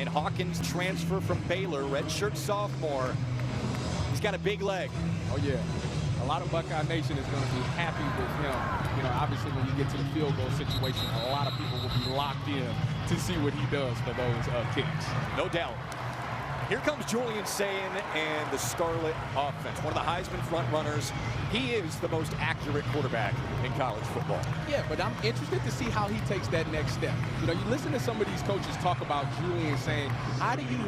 And Hawkins transfer from Baylor, redshirt sophomore. He's got a big leg. Oh, yeah. A lot of Buckeye Nation is going to be happy with him. You know, obviously when you get to the field goal situation, a lot of people will be locked in to see what he does for those kicks. No doubt. Here comes Julian Sayin and the Scarlet offense. One of the Heisman front runners. He is the most accurate quarterback in college football. Yeah, but I'm interested to see how he takes that next step. You know, you listen to some of these coaches talk about Julian saying, how do you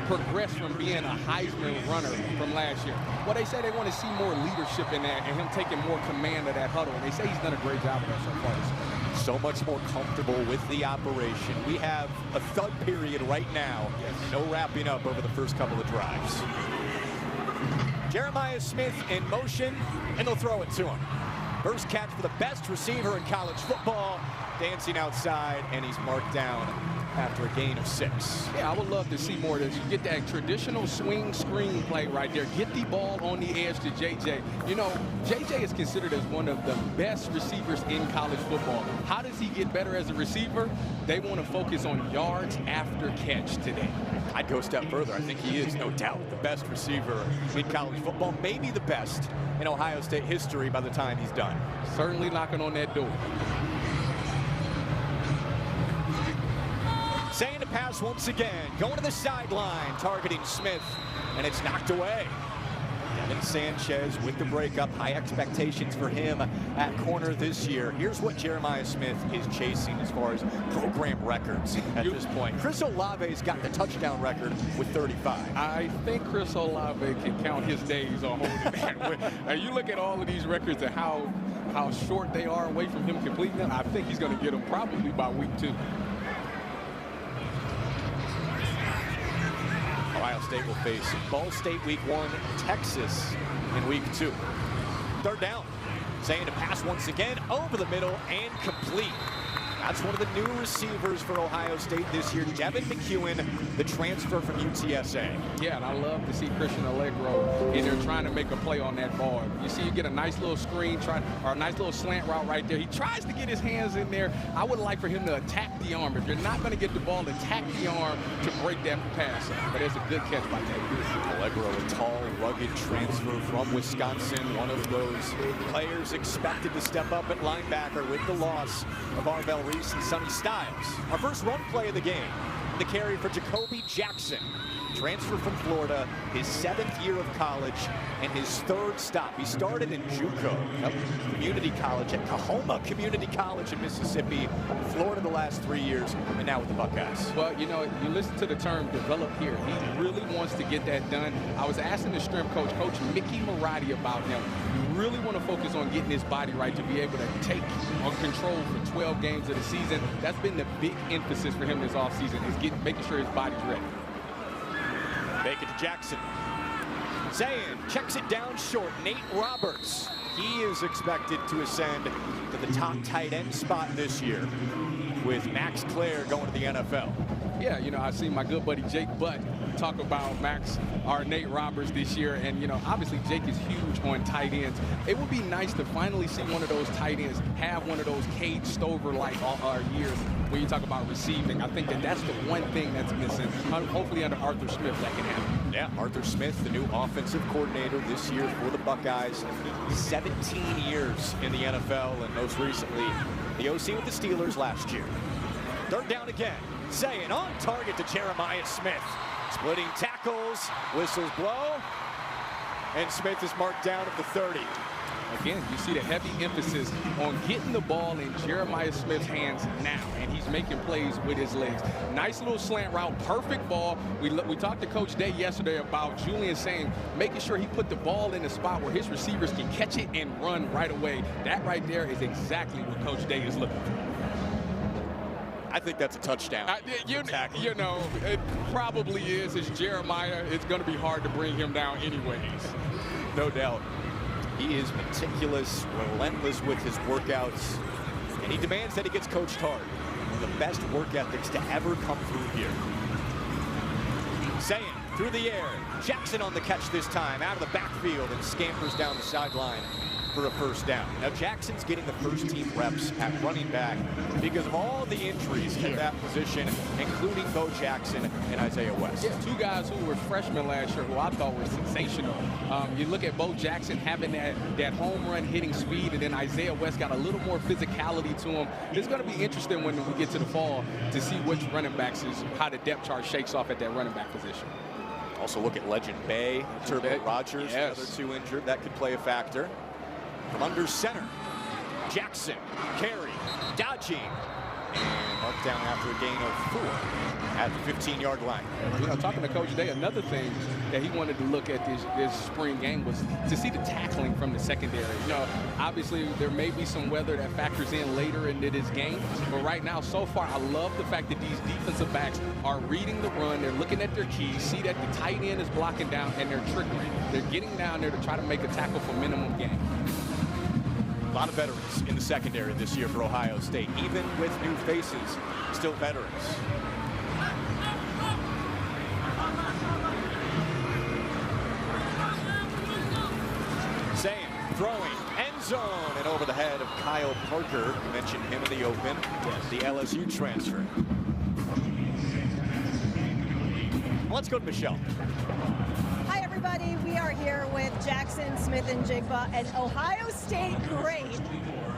progress from being a Heisman runner from last year? Well, they say they want to see more leadership in that and him taking more command of that huddle. And they say he's done a great job of that so far this year. So much more comfortable with the operation. We have a thud period right now. No wrapping up over the first couple of drives. Jeremiah Smith in motion, and they'll throw it to him. First catch for the best receiver in college football. Dancing outside, and he's marked down after a gain of 6. Yeah, I would love to see more of this. You get that traditional swing screen play right there. Get the ball on the edge to JJ. You know, JJ is considered as one of the best receivers in college football. How does he get better as a receiver? They want to focus on yards after catch today. I'd go a step further. I think he is, no doubt, the best receiver in college football. Maybe the best in Ohio State history by the time he's done. Certainly knocking on that door. Saying to pass once again, going to the sideline, targeting Smith, and it's knocked away. Devin Sanchez with the breakup. High expectations for him at corner this year. Here's what Jeremiah Smith is chasing as far as program records at this point. Chris Olave's got the touchdown record with 35. I think Chris Olave can count his days on holding that. Now you look at all of these records and how short they are away from him completing them. I think he's going to get them probably by week 2. Ohio State will face Ball State week 1, Texas in week 2. Third down. Saying to pass once again over the middle and complete. That's one of the new receivers for Ohio State this year, Devin McEwen, the transfer from UTSA. Yeah, and I love to see Christian Allegro in there trying to make a play on that ball. You see, you get a nice little screen, or a nice little slant route right there. He tries to get his hands in there. I would like for him to attack the arm. If you're not going to get the ball, attack the arm to break that pass. But it's a good catch by Teddy. Allegro, a tall, rugged transfer from Wisconsin. One of those players expected to step up at linebacker with the loss of Arvell Reese and Sonny Styles. Our first run play of the game. The carry for Jacoby Jackson. Transfer from Florida, his 7th year of college, and his 3rd stop. He started in JUCO, community college at Kahoma Community College in Mississippi, Florida the last 3 years, and now with the Buckeyes. Well, you know, you listen to the term develop here. He really wants to get that done. I was asking the strength coach, Coach Mickey Marotti, about him. You really want to focus on getting his body right to be able to take on control for 12 games of the season. That's been the big emphasis for him this offseason, is making sure his body's ready. Fake it to Jackson. Sayin checks it down short. Nate Roberts. He is expected to ascend to the top tight end spot this year with Max Clare going to the NFL. Yeah, you know, I see my good buddy Jake Butt talk about Max, or Nate Roberts this year, and you know, obviously Jake is huge on tight ends. It would be nice to finally see one of those tight ends have one of those Cade Stover-like years when you talk about receiving. I think that's the one thing that's missing. Hopefully under Arthur Smith that can happen. Yeah, Arthur Smith, the new offensive coordinator this year for the Buckeyes. 17 years in the NFL, and most recently the OC with the Steelers last year. Third down again. Sayin on target to Jeremiah Smith. Splitting tackles, whistles blow, and Smith is marked down at the 30. Again, you see the heavy emphasis on getting the ball in Jeremiah Smith's hands now, and he's making plays with his legs. Nice little slant route, perfect ball. We talked to Coach Day yesterday about Julian saying making sure he put the ball in a spot where his receivers can catch it and run right away. That right there is exactly what Coach Day is looking for. I think that's a touchdown. You know, it probably is. It's Jeremiah. It's going to be hard to bring him down anyways. No doubt. He is meticulous, relentless with his workouts, and he demands that he gets coached hard. One of the best work ethics to ever come through here. Sayin through the air. Jackson on the catch this time, out of the backfield, and scampers down the sideline for a first down. Now, Jackson's getting the first team reps at running back because of all the injuries at that position, including Bo Jackson and Isaiah West. Yeah, two guys who were freshmen last year who I thought were sensational. You look at Bo Jackson having that home run hitting speed, and then Isaiah West got a little more physicality to him. It's going to be interesting when we get to the fall to see which running backs how the depth chart shakes off at that running back position. Also look at Legend Bay, Turbo Rogers, yes. The other two injured. That could play a factor. From under center, Jackson, carry, dodging, and marked down after a gain of 4 at the 15-yard line. You know, talking to Coach Day, another thing that he wanted to look at this spring game was to see the tackling from the secondary. You know, obviously there may be some weather that factors in later into this game, but right now, so far, I love the fact that these defensive backs are reading the run. They're looking at their keys, see that the tight end is blocking down, and they're triggering. They're getting down there to try to make a tackle for minimum gain. A lot of veterans in the secondary this year for Ohio State, even with new faces, still veterans. Zane throwing, end zone, and over the head of Kyle Parker. You mentioned him in the open, the LSU transfer. Let's go to Michelle. Hi, everybody. We are here with Jackson Smith-Njigba, an Ohio State great.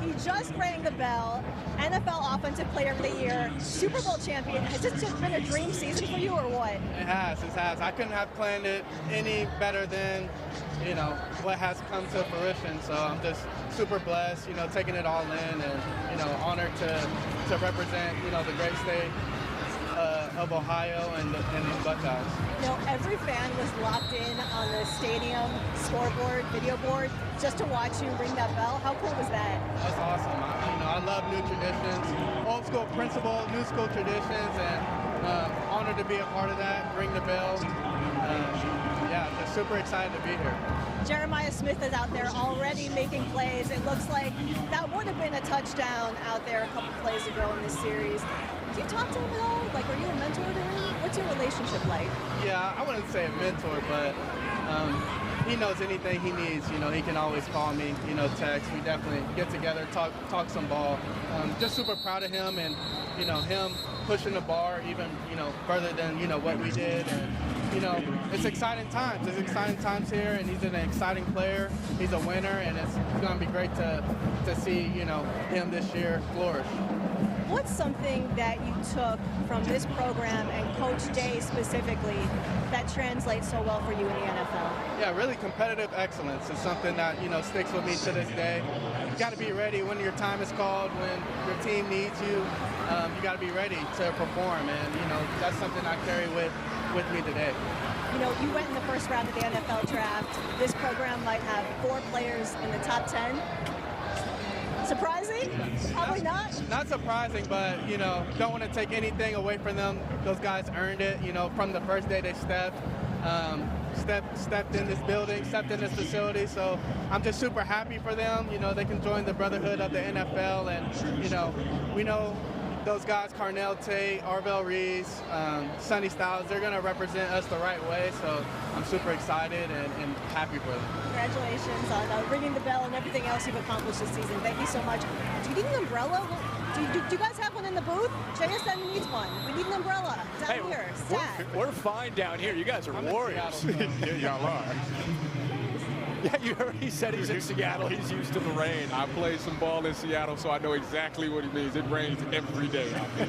He just rang the bell. NFL Offensive Player of the Year, Super Bowl champion. Has this just been a dream season for you, or what? It has. I couldn't have planned it any better than, you know, what has come to fruition. So I'm just super blessed, you know, taking it all in, and, you know, honored to represent, you know, the great state of Ohio and these Buckeyes. You know, every fan was locked in on the stadium scoreboard, video board, just to watch you ring that bell. How cool was that? That's awesome. I love new traditions, old school principles, new school traditions, and honored to be a part of that, ring the bell. Yeah, just super excited to be here. Jeremiah Smith is out there already making plays. It looks like that would have been a touchdown out there a couple plays ago in this series. Do you talk to him at all? Like, are you a mentor to him? What's your relationship like? Yeah, I wouldn't say a mentor, but he knows anything he needs. You know, he can always call me, you know, text. We definitely get together, talk some ball. Just super proud of him, and, you know, him pushing the bar even, you know, further than, you know, what we did. And, you know, it's exciting times. It's exciting times here, and he's an exciting player. He's a winner, and it's going to be great to see, you know, him this year flourish. What's something that you took from this program and Coach Day specifically that translates so well for you in the NFL? Yeah, really competitive excellence is something that, you know, sticks with me to this day. You got to be ready when your time is called, when your team needs you. You got to be ready to perform, and, you know, that's something I carry with me today. You know, you went in the first round of the NFL draft. This program might have 4 players in the top 10. Surprising? Probably not. Not surprising, but, you know, don't want to take anything away from them. Those guys earned it, you know, from the first day they stepped in this building, stepped in this facility. So I'm just super happy for them. You know, they can join the brotherhood of the NFL, and, you know, we know those guys, Carnell Tate, Arvell Reese, Sonny Styles, they're going to represent us the right way. So I'm super excited and happy for them. Congratulations on ringing the bell and everything else you've accomplished this season. Thank you so much. Do you need an umbrella? Do you guys have one in the booth? JSN needs one. We need an umbrella down here. We're fine down here. You guys are warriors. Yeah, y'all are. Yeah, you heard he said he's in Seattle. He's used to the rain. I played some ball in Seattle, so I know exactly what he means. It rains every day out there.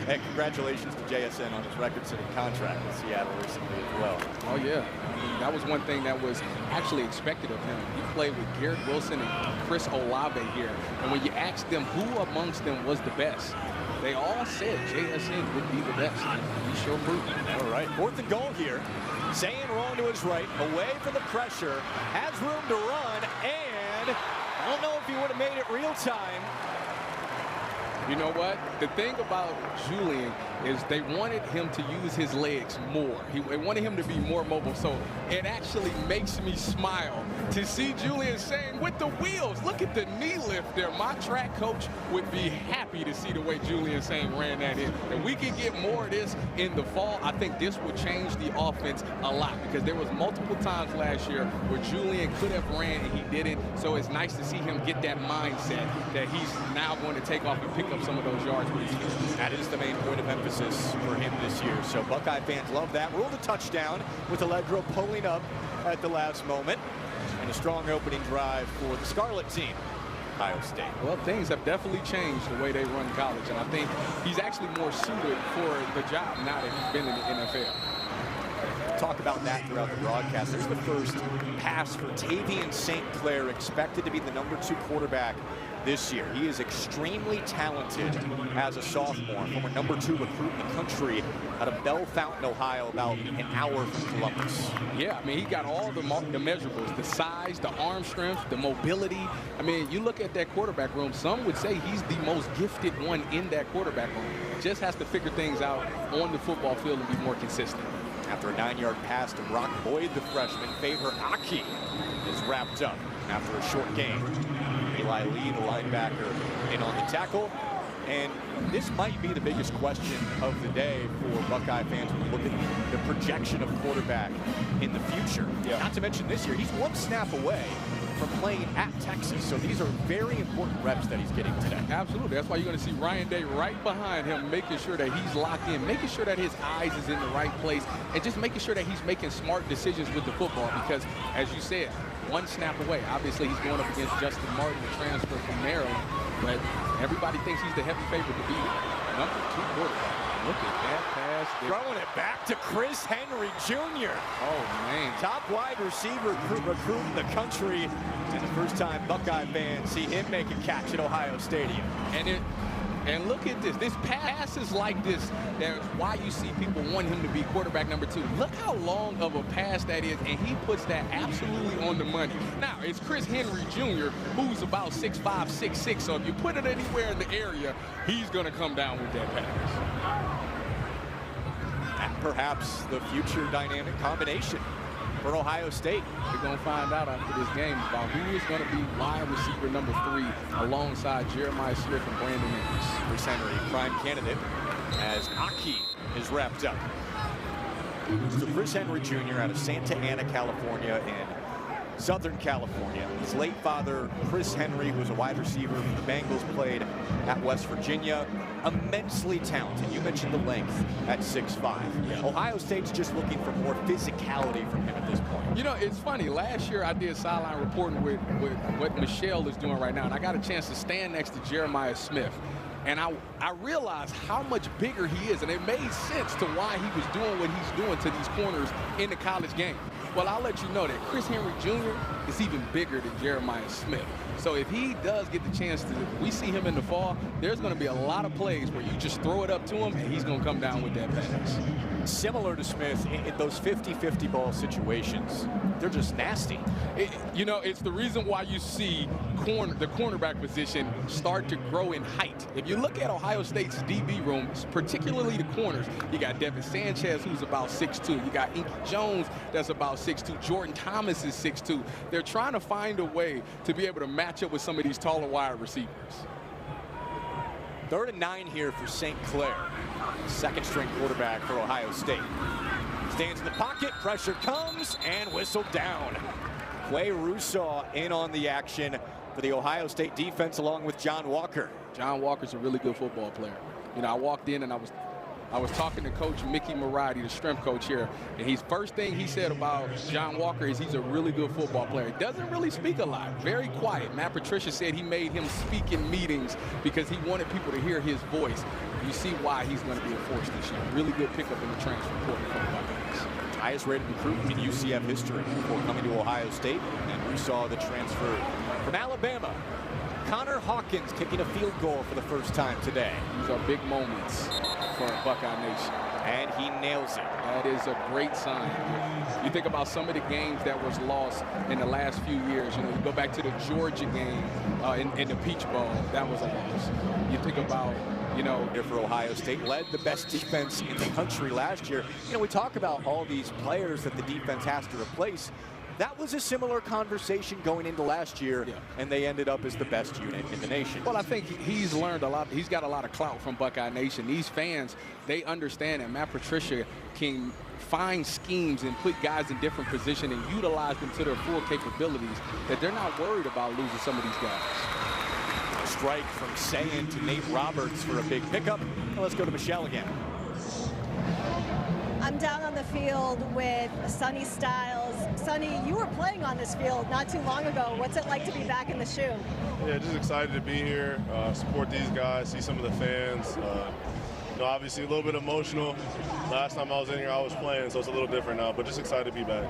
And congratulations to JSN on his record-setting contract with Seattle recently as well. Oh, yeah. I mean, that was one thing that was actually expected of him. He played with Garrett Wilson and Chris Olave here. And when you asked them who amongst them was the best, they all said JSN would be the best. He sure proved it. All right, 4th and goal here. Zane rolling to his right, away from the pressure, has room to run, and I don't know if he would have made it real time. You know what? The thing about Julian is they wanted him to use his legs more. They wanted him to be more mobile. So it actually makes me smile to see Julian saying with the wheels, look at the knee lift there. My track coach would be happy to see the way Julian Saint ran that in. And we can get more of this in the fall. I think this would change the offense a lot because there was multiple times last year where Julian could have ran and he didn't. So it's nice to see him get that mindset that he's now going to take off and pick up some of those yards with his feet. That is the main point of emphasis for him this year. So Buckeye fans love that. Ruled a touchdown with Allegro pulling up at the last moment. And a strong opening drive for the Scarlet team, Ohio State. Well, things have definitely changed the way they run college. And I think he's actually more suited for the job now that he's been in the NFL. Talk about that throughout the broadcast. There's the first pass for Tavian St. Clair, expected to be the #2 quarterback this year. He is extremely talented as a sophomore, former #2 recruit in the country out of Bell Fountain, Ohio, about an hour from Columbus. Yeah, I mean, he got all the measurables, the size, the arm strength, the mobility. I mean, you look at that quarterback room, some would say he's the most gifted one in that quarterback room. Just has to figure things out on the football field and be more consistent. After a 9-yard pass to Brock Boyd, the freshman, Favor Aki is wrapped up after a short gain. Eli Lee, the linebacker, in on the tackle. And this might be the biggest question of the day for Buckeye fans when you look at the projection of quarterback in the future. Yeah. Not to mention this year, he's one snap away from playing at Texas. So these are very important reps that he's getting today. Absolutely. That's why you're going to see Ryan Day right behind him, making sure that he's locked in, making sure that his eyes is in the right place, and just making sure that he's making smart decisions with the football because, as you said, one snap away. Obviously, he's going up against Justin Martin, the transfer from Maryland, but everybody thinks he's the heavy favorite to be #2 quarterback. Look at that pass. Throwing it back to Chris Henry Jr. Oh, man. Top wide receiver recruit in the country. And the first time Buckeye fans see him make a catch at Ohio Stadium. And look at this. This passes like this. That's why you see people want him to be quarterback #2. Look how long of a pass that is, and he puts that absolutely on the money. Now, it's Chris Henry Jr., who's about 6'5", 6'6", so if you put it anywhere in the area, he's going to come down with that pass. And perhaps the future dynamic combination for Ohio State. We're going to find out after this game about who is going to be wide receiver #3 alongside Jeremiah Smith and Brandon Ennis. Chris Henry, prime candidate, as Aki is wrapped up. So Chris Henry Jr. out of Santa Ana, California, in Southern California. His late father, Chris Henry, who was a wide receiver for the Bengals, played at West Virginia. Immensely talented. You mentioned the length at 6'5". Yeah. Ohio State's just looking for more physicality from him at this point. You know, it's funny. Last year I did sideline reporting with what Michelle is doing right now, and I got a chance to stand next to Jeremiah Smith. And I realized how much bigger he is, and it made sense to why he was doing what he's doing to these corners in the college game. Well, I'll let you know that Chris Henry Jr. is even bigger than Jeremiah Smith. So if he does get the chance to, we see him in the fall, there's going to be a lot of plays where you just throw it up to him, and he's going to come down with that pass. Similar to Smith, in those 50-50 ball situations, they're just nasty. You know, it's the reason why you see the cornerback position start to grow in height. If you look at Ohio State's DB room, particularly the corners, you got Devin Sanchez, who's about 6'2". You got Inky Jones, that's about 6'2". Jordan Thomas is 6'2". They're trying to find a way to be able to match up with some of these taller wide receivers. 3rd and 9 here for St. Clair, second-string quarterback for Ohio State. Stands in the pocket, pressure comes, and whistled down. Quay Rousseau in on the action for the Ohio State defense, along with John Walker. John Walker's a really good football player. You know, I walked in and I was talking to Coach Mickey Marotti, the strength coach here, and his first thing he said about John Walker is he's a really good football player. He doesn't really speak a lot, very quiet. Matt Patricia said he made him speak in meetings because he wanted people to hear his voice. You see why he's going to be a force this year. Really good pickup in the transfer portal for the Buckeyes. Highest rated recruit in UCF history before coming to Ohio State, and we saw the transfer from Alabama. Connor Hawkins kicking a field goal for the first time today. These are big moments for Buckeye Nation. And he nails it. That is a great sign. You think about some of the games that was lost in the last few years. You know, you go back to the Georgia game in the Peach Bowl, that was a loss. You think about, you know, Here for Ohio State, led the best defense in the country last year. You know, we talk about all these players that the defense has to replace. That was a similar conversation going into last year, and they ended up as the best unit in the nation. Well, I think he's learned a lot. He's got a lot of clout from Buckeye Nation. These fans, they understand that Matt Patricia can find schemes and put guys in different positions and utilize them to their full capabilities, that they're not worried about losing some of these guys. A strike from Sayin to Nate Roberts for a big pickup. Well, let's go to Michelle again. I'm down on the field with Sonny Styles. Sonny, you were playing on this field not too long ago. What's it like to be back in the shoe? Yeah, just excited to be here, support these guys, see some of the fans. You know, obviously a little bit emotional. Last time I was in here, I was playing, so it's a little different now, but just excited to be back.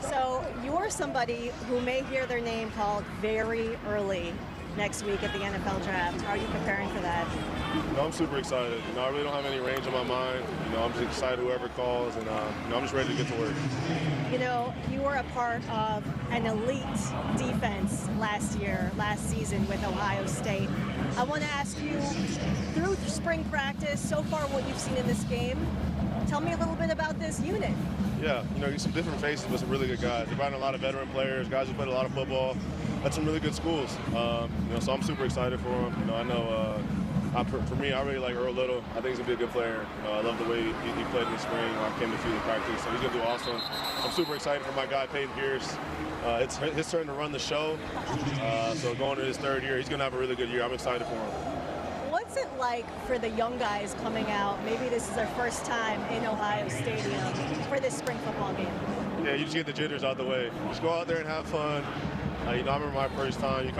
So you're somebody who may hear their name called very early next week at the NFL draft. How are you preparing for that? You know, I'm super excited. You know, I really don't have any range in my mind. You know, I'm just excited whoever calls, and you know, I'm just ready to get to work. You know, you were a part of an elite defense last season with Ohio State. I want to ask you, through spring practice, so far what you've seen in this game, tell me a little bit about this unit. Yeah, you know, some different faces, but some really good guys. They're bringing a lot of veteran players, guys who played a lot of football. That's some really good schools. You know, so I'm super excited for them. You know, I know. For me, I really like Earl Little. I think he's going to be a good player. I love the way he played in the spring. I came to see the practice, so he's going to do awesome. I'm super excited for my guy, Peyton Pierce. It's his turn to run the show. So going to his third year, he's going to have a really good year. I'm excited for him. What's it like for the young guys coming out? Maybe this is their first time in Ohio Stadium for this spring football game. Yeah, you just get the jitters out the way. Just go out there and have fun. You know, I remember my first time.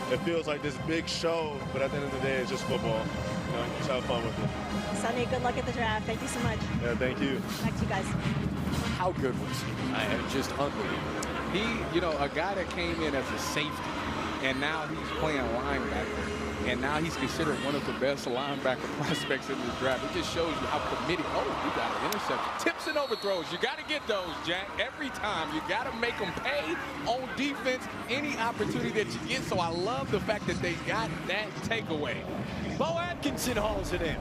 It feels like this big show, but at the end of the day, it's just football. You know, just have fun with it. Sonny, good luck at the draft. Thank you so much. Yeah, thank you. Back to you guys. How good was he? Just unbelievable. He, you know, a guy that came in as a safety, and now he's playing linebacker. And now he's considered one of the best linebacker prospects in this draft. It just shows you how committed. Oh, you got an interception. Tips and overthrows. You got to get those, Jack. Every time. You got to make them pay on defense any opportunity that you get. So I love the fact that they got that takeaway. Bo Atkinson hauls it in.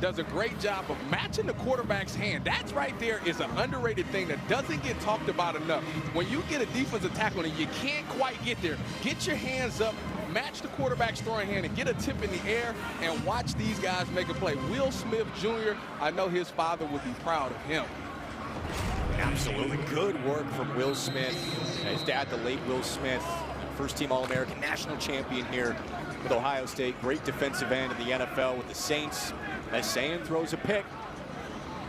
Does a great job of matching the quarterback's hand. That's right there is an underrated thing that doesn't get talked about enough. When you get a defensive tackle and you can't quite get there, get your hands up, match the quarterback's throwing hand, and get a tip in the air and watch these guys make a play. Will Smith Jr., I know his father would be proud of him. Absolutely good work from Will Smith. His dad, the late Will Smith, first-team All-American national champion here with Ohio State. Great defensive end in the NFL with the Saints. As Sayin throws a pick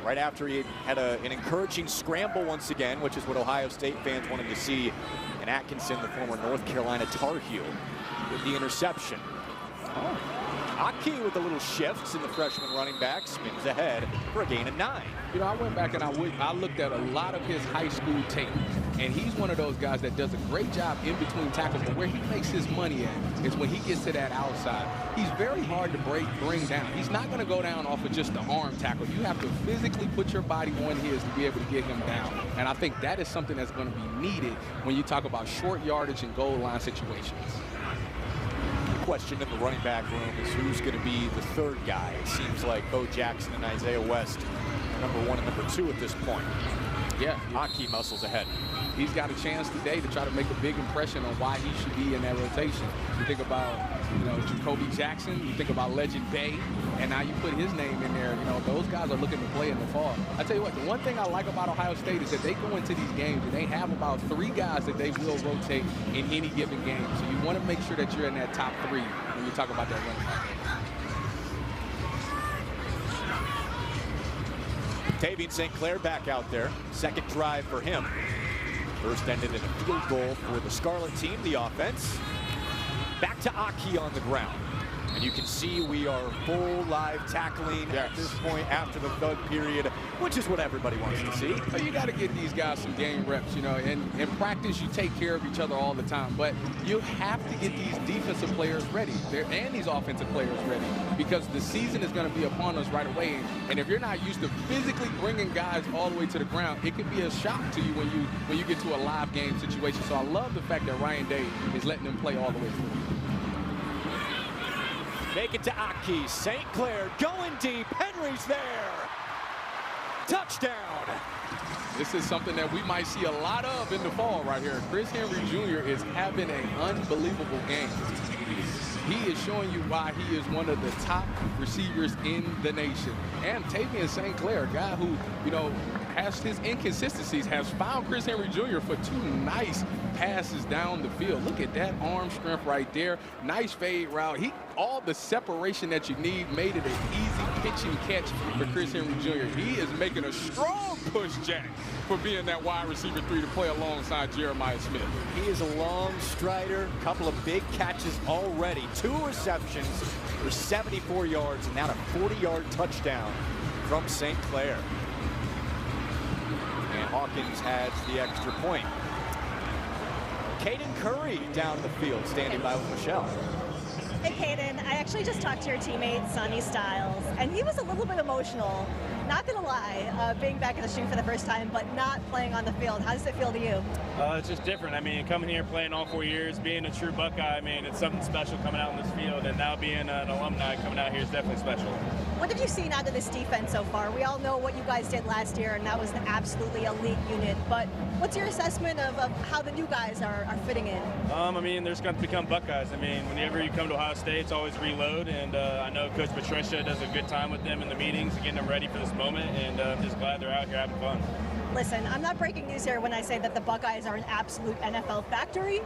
right after he had an encouraging scramble once again, which is what Ohio State fans wanted to see. And Atkinson, the former North Carolina Tar Heel, with the interception. Aki with the little shifts in the freshman running back, spins ahead for a gain of 9. You know, I went back and I looked at a lot of his high school tape, and he's one of those guys that does a great job in between tackles, but where he makes his money at is when he gets to that outside. He's very hard to bring down. He's not going to go down off of just the arm tackle. You have to physically put your body on his to be able to get him down, and I think that is something that's going to be needed when you talk about short yardage and goal line situations. Question in the running back room is who's going to be the third guy. It seems like Bo Jackson and Isaiah West, number 1 and number 2 at this point. Yeah. Aki muscles ahead. He's got a chance today to try to make a big impression on why he should be in that rotation. You think about, you know, Jacoby Jackson, you think about Legend Bay, and now you put his name in there. You know, those guys are looking to play in the fall. I tell you what, the one thing I like about Ohio State is that they go into these games and they have about 3 guys that they will rotate in any given game. So you want to make sure that you're in that top 3 when you talk about that running back. Tavian St. Clair back out there. Second drive for him. First ended in a field goal for the Scarlet team, the offense. Back to Aki on the ground. And you can see we are full live tackling at this point after the third period, which is what everybody wants to see. You got to get these guys some game reps, you know. In practice, you take care of each other all the time, but you have to get these defensive players ready and these offensive players ready, because the season is going to be upon us right away. And if you're not used to physically bringing guys all the way to the ground, it could be a shock to you when you get to a live game situation. So I love the fact that Ryan Day is letting them play all the way through. Make it to Aki. St. Clair going deep. Henry's there. Touchdown. This is something that we might see a lot of in the fall right here. Chris Henry Jr. is having an unbelievable game. He is showing you why he is one of the top receivers in the nation. And Tavian St. Clair, a guy who, you know, has his inconsistencies, has found Chris Henry Jr. for 2 nice passes down the field. Look at that arm strength right there. Nice fade route. All the separation that you need made it an easy pitch and catch for Chris Henry Jr. He is making a strong push, Jack, for being that wide receiver 3 to play alongside Jeremiah Smith. He is a long strider, couple of big catches already. 2 receptions for 74 yards, and now a 40-yard touchdown from St. Clair. And Hawkins has the extra point. Caden Curry down the field, standing by with Michelle. Hey, Caden, I actually just talked to your teammate, Sonny Styles, and he was a little bit emotional. Not gonna lie, being back in the stream for the first time, but not playing on the field. How does it feel to you? It's just different. I mean, coming here, playing all 4 years, being a true Buckeye, I mean, it's something special coming out in this field, and now being an alumni coming out here is definitely special. What have you seen out of this defense so far? We all know what you guys did last year, and that was an absolutely elite unit, but what's your assessment of how the new guys are fitting in? I mean, they're just going to become Buckeyes. I mean, whenever you come to Ohio State, it's always reload, and I know Coach Patricia does a good time with them in the meetings and getting them ready for this moment, and I'm just glad they're out here having fun. Listen, I'm not breaking news here when I say that the Buckeyes are an absolute NFL factory.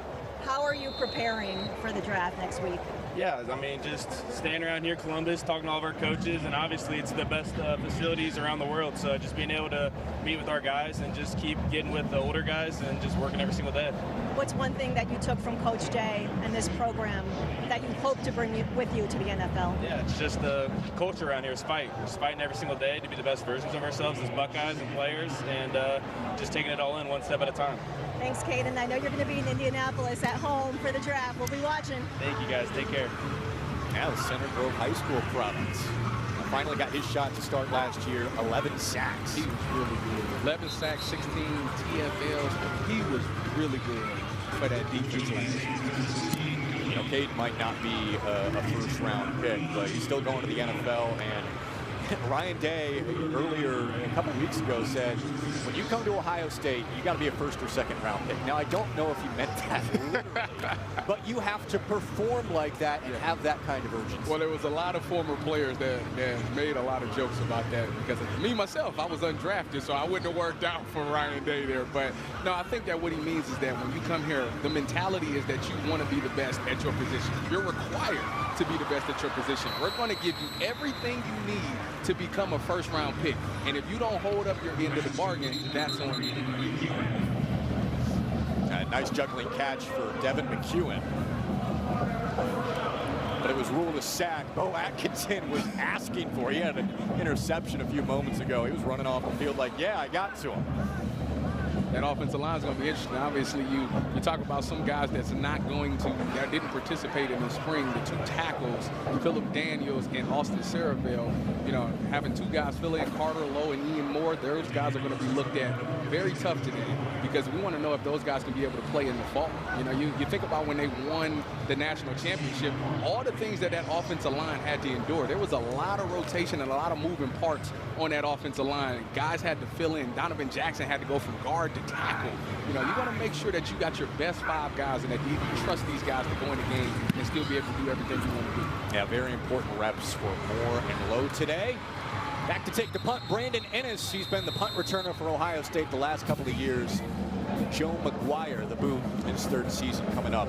How are you preparing for the draft next week? Yeah, I mean, just staying around here, Columbus, talking to all of our coaches, and obviously it's the best facilities around the world, so just being able to meet with our guys and just keep getting with the older guys and just working every single day. What's one thing that you took from Coach Day and this program that you hope to bring with you to the NFL? Yeah, it's just the culture around here is fight. We're just fighting every single day to be the best versions of ourselves as Buckeyes and players, and just taking it all in one step at a time. Thanks, Caden. I know you're going to be in Indianapolis at home for the draft. We'll be watching. Thank you, guys. Take care. Now the Center Grove High School product. Finally got his shot to start last year. 11 sacks. He was really good. 11 sacks, 16 TFLs. He was really good for that defense last year. You know, Caden might not be a first-round pick, but he's still going to the NFL. And Ryan Day, earlier, a couple weeks ago, said, when you come to Ohio State, you got to be a first or second round pick. Now, I don't know if he meant that literally, but you have to perform like that and have that kind of urgency. Well, there was a lot of former players that made a lot of jokes about that, because me, myself, I was undrafted, so I wouldn't have worked out for Ryan Day there. But, no, I think that what he means is that when you come here, the mentality is that you want to be the best at your position. You're required to be the best at your position. We're going to give you everything you need to become a first-round pick. And if you don't hold up your end of the bargain, that's on you. Nice juggling catch for Devin McEwen. But it was ruled a sack. Bo Atkinson was asking for it. He had an interception a few moments ago. He was running off the field like, yeah, I got to him. That offensive line is going to be interesting. Obviously, you talk about some guys that didn't participate in the spring. The 2 tackles, Phillip Daniels and Austin Saravel, you know, having 2 guys fill in, Carter Lowe and Ian Moore, those guys are going to be looked at very tough today, because we want to know if those guys can be able to play in the fall. You know, you think about when they won the national championship, all the things that offensive line had to endure. There was a lot of rotation and a lot of moving parts on that offensive line. Guys had to fill in. Donovan Jackson had to go from guard to tackle. You know, you got to make sure that you got your best 5 guys and that you trust these guys to go in the game and still be able to do everything you want to do. Yeah, very important reps for Moore and Lowe today. Back to take the punt, Brandon Ennis. He's been the punt returner for Ohio State the last couple of years. Joe McGuire, the boom, in his 3rd season coming up.